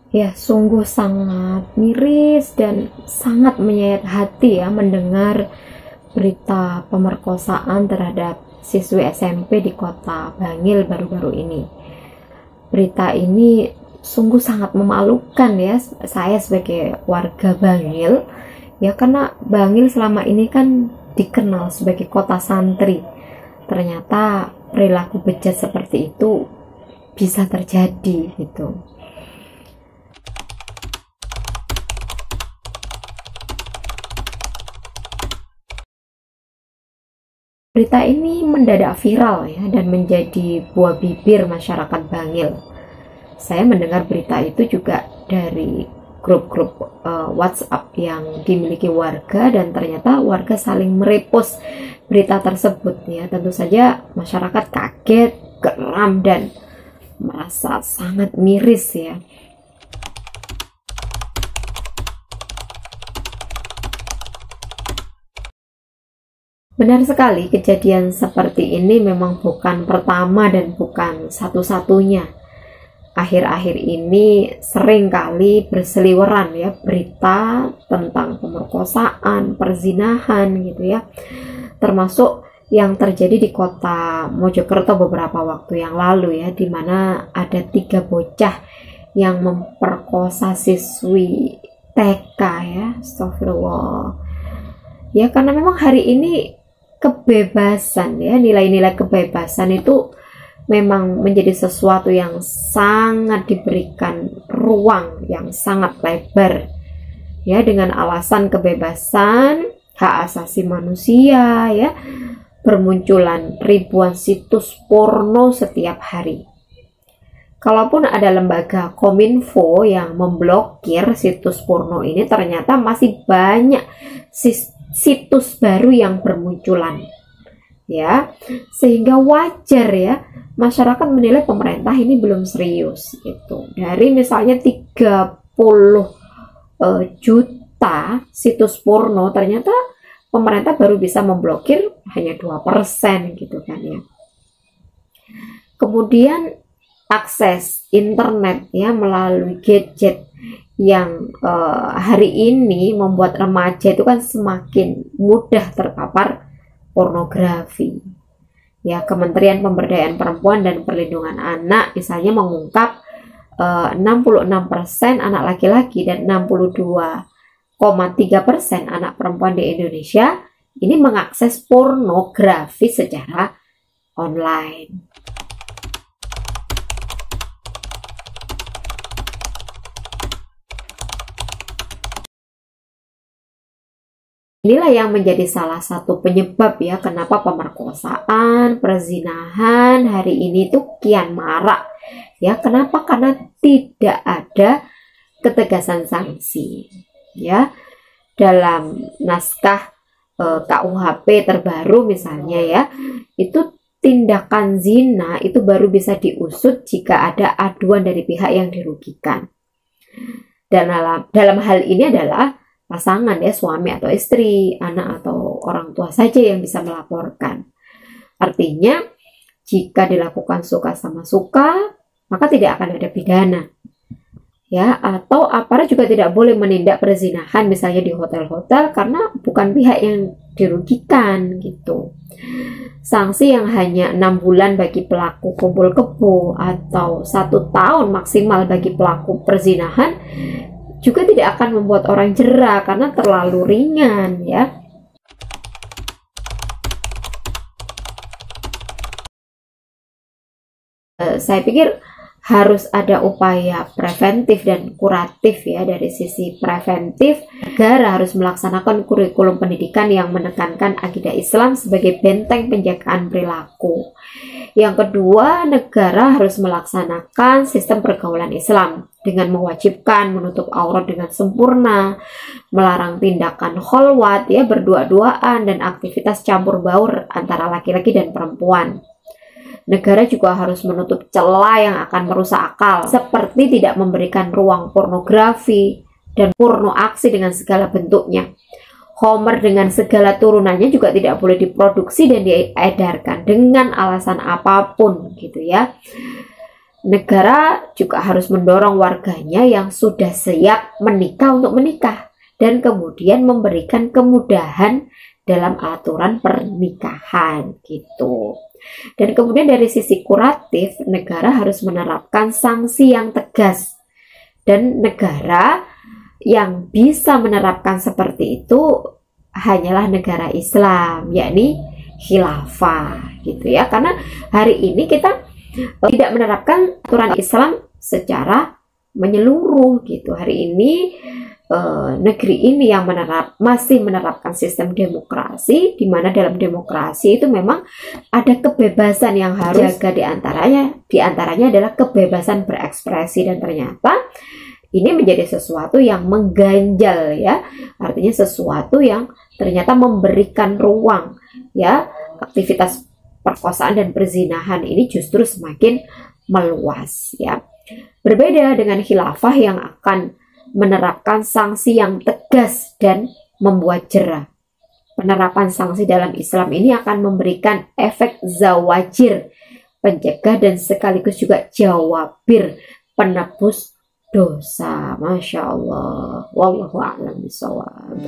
Ya, sungguh sangat miris dan sangat menyayat hati ya mendengar berita pemerkosaan terhadap siswi SMP di kota Bangil baru-baru ini. Berita ini sungguh sangat memalukan ya saya sebagai warga Bangil ya, karena Bangil selama ini kan dikenal sebagai kota santri. Ternyata perilaku bejat seperti itu bisa terjadi gitu. Berita ini mendadak viral ya dan menjadi buah bibir masyarakat Bangil. Saya mendengar berita itu juga dari grup-grup WhatsApp yang dimiliki warga, dan ternyata warga saling merepost berita tersebut ya. Tentu saja masyarakat kaget, geram, dan merasa sangat miris ya. Benar sekali, kejadian seperti ini memang bukan pertama dan bukan satu-satunya. Akhir-akhir ini sering kali berseliweran ya berita tentang pemerkosaan, perzinahan gitu ya. Termasuk yang terjadi di kota Mojokerto beberapa waktu yang lalu ya, di mana ada 3 bocah yang memperkosa siswi TK ya. Astagfirullah. Ya, karena memang hari ini kebebasan ya, nilai-nilai kebebasan itu memang menjadi sesuatu yang sangat diberikan ruang yang sangat lebar ya, dengan alasan kebebasan, hak asasi manusia ya, bermunculan ribuan situs porno setiap hari. Kalaupun ada lembaga Kominfo yang memblokir situs porno ini, ternyata masih banyak situs baru yang bermunculan ya, sehingga wajar ya masyarakat menilai pemerintah ini belum serius gitu. Dari misalnya 30 juta situs porno, ternyata pemerintah baru bisa memblokir hanya 2% gitu kan ya. Kemudian akses internet ya melalui gadget yang hari ini membuat remaja itu kan semakin mudah terpapar pornografi. Ya, Kementerian Pemberdayaan Perempuan dan Perlindungan Anak misalnya mengungkap 66% anak laki-laki dan 62,3% anak perempuan di Indonesia ini mengakses pornografi secara online. Inilah yang menjadi salah satu penyebab ya kenapa pemerkosaan, perzinahan hari ini tuh kian marak. Ya, kenapa? Karena tidak ada ketegasan sanksi. Ya, dalam naskah KUHP terbaru misalnya ya, itu tindakan zina itu baru bisa diusut jika ada aduan dari pihak yang dirugikan. Dan dalam hal ini adalah pasangan ya, suami atau istri, anak atau orang tua saja yang bisa melaporkan. Artinya jika dilakukan suka sama suka, maka tidak akan ada pidana. Ya, atau aparat juga tidak boleh menindak perzinahan misalnya di hotel-hotel karena bukan pihak yang dirugikan gitu. Sanksi yang hanya 6 bulan bagi pelaku kumpul kebo atau 1 tahun maksimal bagi pelaku perzinahan juga tidak akan membuat orang jera karena terlalu ringan ya. Saya pikir harus ada upaya preventif dan kuratif ya. Dari sisi preventif, negara harus melaksanakan kurikulum pendidikan yang menekankan akidah Islam sebagai benteng penjagaan perilaku. Yang kedua, negara harus melaksanakan sistem pergaulan Islam dengan mewajibkan menutup aurat dengan sempurna, melarang tindakan kholwat ya, berdua-duaan, dan aktivitas campur baur antara laki-laki dan perempuan. Negara juga harus menutup celah yang akan merusak akal, seperti tidak memberikan ruang pornografi dan porno aksi dengan segala bentuknya. Homer dengan segala turunannya juga tidak boleh diproduksi dan diedarkan dengan alasan apapun gitu ya. negara juga harus mendorong warganya yang sudah siap menikah untuk menikah dan kemudian memberikan kemudahan dalam aturan pernikahan gitu. Dan kemudian dari sisi kuratif, negara harus menerapkan sanksi yang tegas. Dan negara yang bisa menerapkan seperti itu hanyalah negara Islam, yakni khilafah gitu ya. Karena hari ini kita tidak menerapkan aturan Islam secara menyeluruh gitu. Hari ini negeri ini yang masih menerapkan sistem demokrasi, di mana dalam demokrasi itu memang ada kebebasan yang harus jaga, diantaranya adalah kebebasan berekspresi, dan ternyata ini menjadi sesuatu yang mengganjal ya, artinya sesuatu yang ternyata memberikan ruang ya, aktivitas perkosaan dan perzinahan ini justru semakin meluas ya. Berbeda dengan khilafah yang akan menerapkan sanksi yang tegas dan membuat jera. Penerapan sanksi dalam Islam ini akan memberikan efek zawajir, pencegah dan sekaligus juga jawabir, penebus dosa. Masya Allah. Wallahu a'lam bishawab.